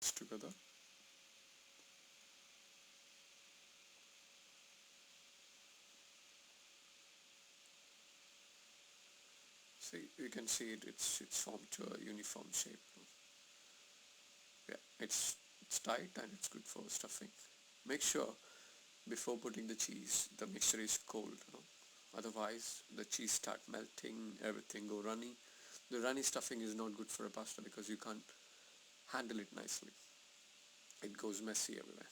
together. See, you can see it's formed to a uniform shape. Yeah, it's tight and it's good for stuffing. Make sure before putting the cheese the mixture is cold. Otherwise the cheese start melting, everything go runny. The runny stuffing is not good for a pasta because you can't handle it nicely. It goes messy everywhere.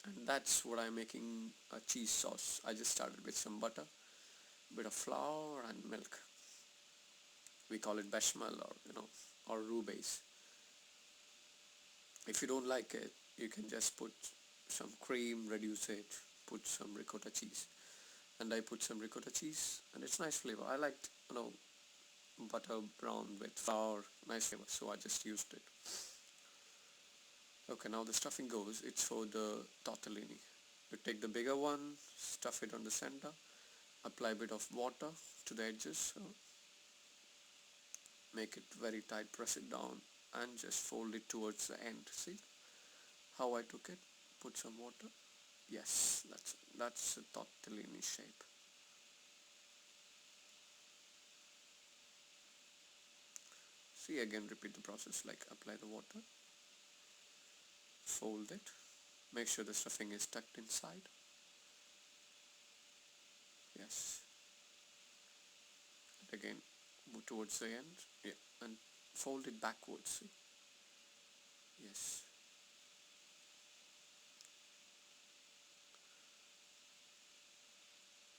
And that's what I'm making a cheese sauce. I just started with some butter, bit of flour and milk. We call it bechamel or roux base. If you don't like it, you can just put some cream, reduce it, put some ricotta cheese. And I put some ricotta cheese and it's nice flavor. I liked butter brown with flour, nice flavor, so I just used it. Okay, now the stuffing goes, it's for the tortellini. You take the bigger one, stuff it on the center, apply a bit of water to the edges, make it very tight, press it down and just fold it towards the end. See how I took it? Put some water. Yes, that's a tortellini shape. See, again repeat the process, like apply the water, fold it, make sure the stuffing is tucked inside. Yes, and again move towards the end. Yeah, and fold it backwards. See? Yes,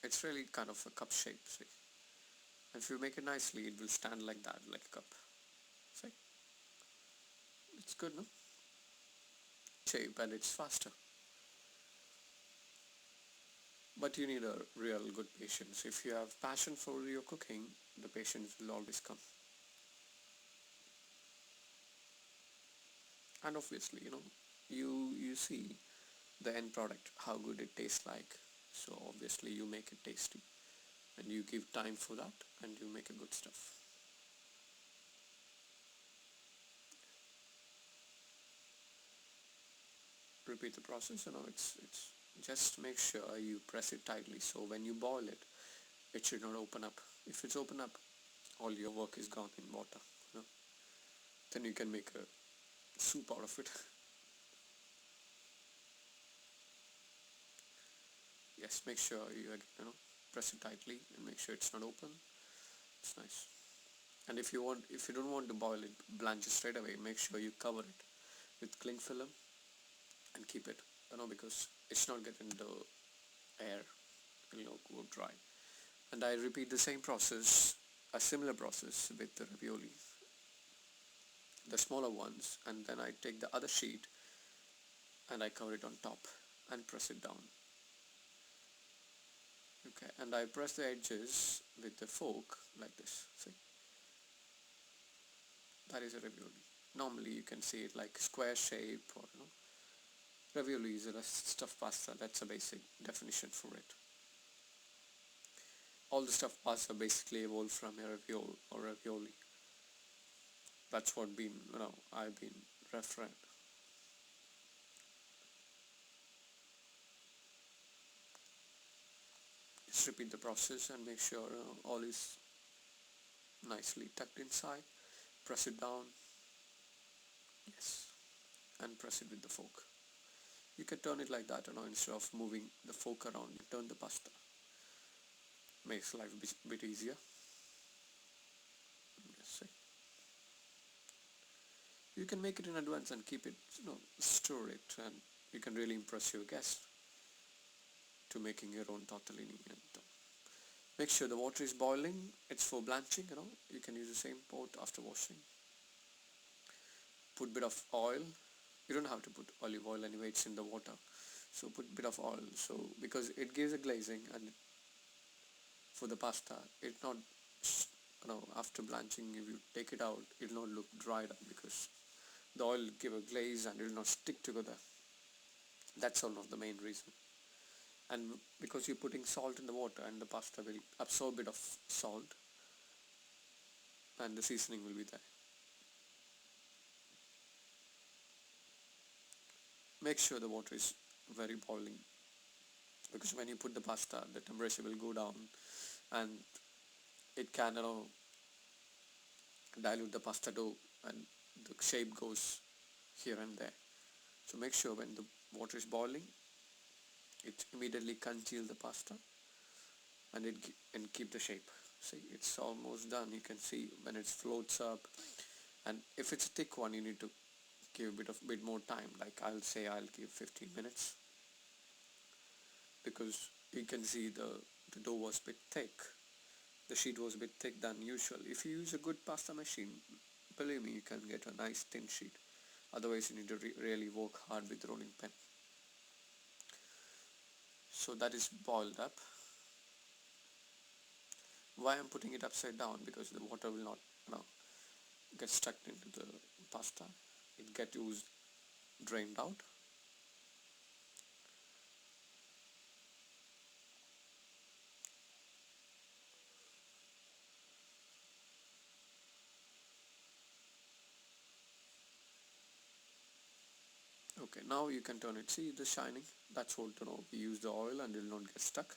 it's really kind of a cup shape. See, if you make it nicely it will stand like that, like a cup. See, it's good, no? Shape, and it's faster. But you need a real good patience. If you have passion for your cooking, the patience will always come. And obviously, you see the end product, how good it tastes like. So obviously you make it tasty and you give time for that and you make a good stuff. Repeat the process. It's just make sure you press it tightly so when you boil it, it should not open up. If it's open up, all your work is gone in water. you know then you can make a soup out of it. Yes, make sure you press it tightly and make sure it's not open. It's nice. And if you don't want to boil it blanch straight away, make sure you cover it with cling film and keep it, because it's not getting the air, go dry. And I repeat the same process, a similar process with the ravioli, the smaller ones, and then I take the other sheet and I cover it on top and press it down. Okay, and I press the edges with the fork like this. See, that is a ravioli. Normally you can see it like square shape, or ravioli is a stuffed pasta. That's a basic definition for it. All the stuffed pasta basically evolved from a ravioli or ravioli. That's what I've been referring. Just repeat the process and make sure all is nicely tucked inside. Press it down. Yes, and press it with the fork. You can turn it like that, instead of moving the fork around, you turn the pasta. Makes life a bit easier. Yes, see. You can make it in advance and keep it, store it, and you can really impress your guests to making your own tortellini. And make sure the water is boiling. It's for blanching. You can use the same pot after washing. Put bit of oil. You don't have to put olive oil anyway, it's in the water. So put bit of oil, so because it gives a glazing, and for the pasta it not, after blanching, if you take it out, it will not look dried up because the oil will give a glaze and it will not stick together. That's one of the main reason. And because you're putting salt in the water, and the pasta will absorb a bit of salt and the seasoning will be there. make sure the water is very boiling, because when you put the pasta, the temperature will go down and it can, dilute the pasta dough, and the shape goes here and there. So make sure when the water is boiling, it immediately congeal the pasta, and and keep the shape. See, it's almost done. You can see when it floats up, and if it's a thick one, you need to give a bit more time. Like I'll give 15 minutes, because you can see the dough was a bit thick. The sheet was a bit thick than usual. If you use a good pasta machine, believe me, you can get a nice thin sheet. Otherwise, you need to really work hard with the rolling pin. So that is boiled up. Why I'm putting it upside down? Because the water will not, get stuck into the pasta. It get used drained out. Okay, now you can turn it. See the shining? That's what, we use the oil and it will not get stuck.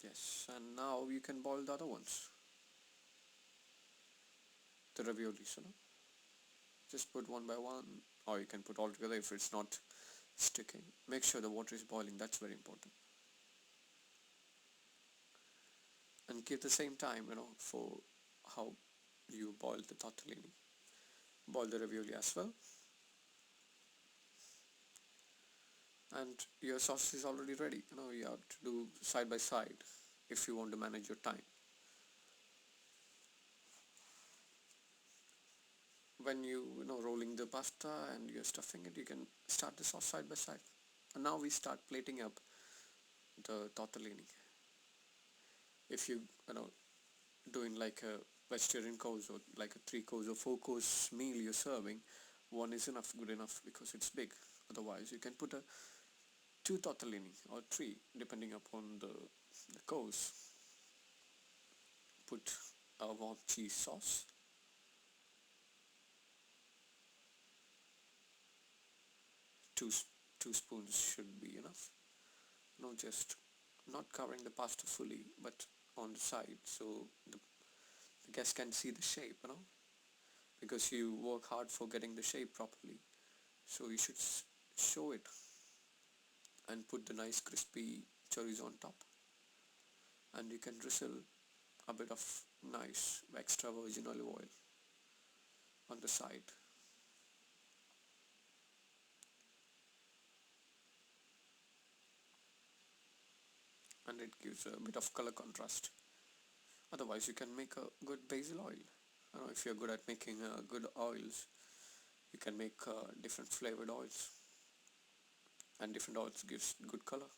Yes, and now you can boil the other ones, the raviolis. Just put one by one, or you can put all together if it's not sticking. Make sure the water is boiling. That's very important. And keep the same time, for how you boil the tortellini. Boil the ravioli as well. And your sauce is already ready. You have to do side by side if you want to manage your time. When rolling the pasta and you're stuffing it, you can start the sauce side by side. And now we start plating up the tortellini. If you know doing like a vegetarian course, or like a 3 course or 4 course meal you're serving, one is good enough because it's big. Otherwise, you can put a 2 tortellini or 3 depending upon the course. Put a warm cheese sauce, 2 2 spoons should be enough. Just not covering the pasta fully, but on the side, so the guest can see the shape, because you work hard for getting the shape properly. So you should show it, and put the nice crispy chorizo on top, and you can drizzle a bit of nice extra virgin olive oil on the side, and it gives a bit of color contrast. Otherwise, you can make a good basil oil. If you're good at making good oils, you can make different flavored oils, and different oils gives good color,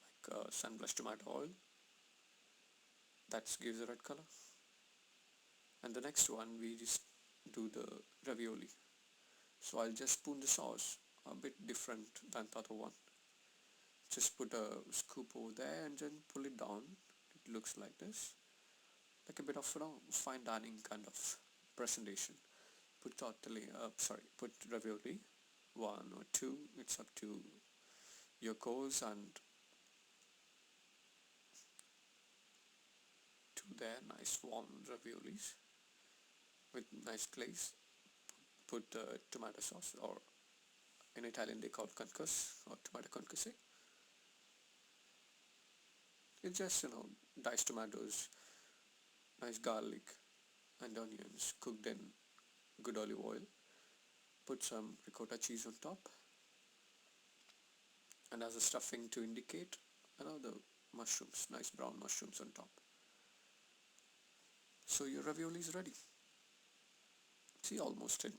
like sunblush tomato oil, that gives a red color. And the next one, we just do the ravioli. So I'll just spoon the sauce a bit different than the other one. Just put a scoop over there and then pull it down. It looks like this, like a bit of fine dining kind of presentation. Put ravioli, 1 or 2. It's up to your course, and 2 there, nice warm raviolis with nice glaze. Put tomato sauce, or in Italian they call concuss, or tomato concusse. It's just diced tomatoes, nice garlic and onions cooked in good olive oil. Put some ricotta cheese on top, and as a stuffing to indicate, the mushrooms, nice brown mushrooms on top. So your ravioli is ready. See, almost in.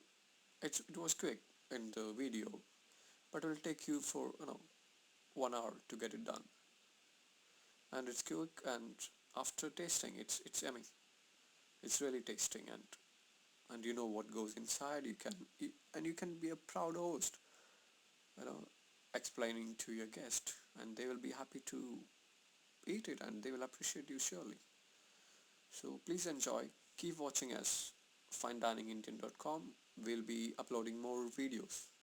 It was quick in the video, but it will take you for 1 hour to get it done. And it's quick, and after tasting, it's yummy. It's really tasting, and you know what goes inside. You can be a proud host, you know explaining to your guest, and they will be happy to eat it and they will appreciate you surely. So please enjoy. Keep watching us. FineDiningIndian.com. We'll be uploading more videos.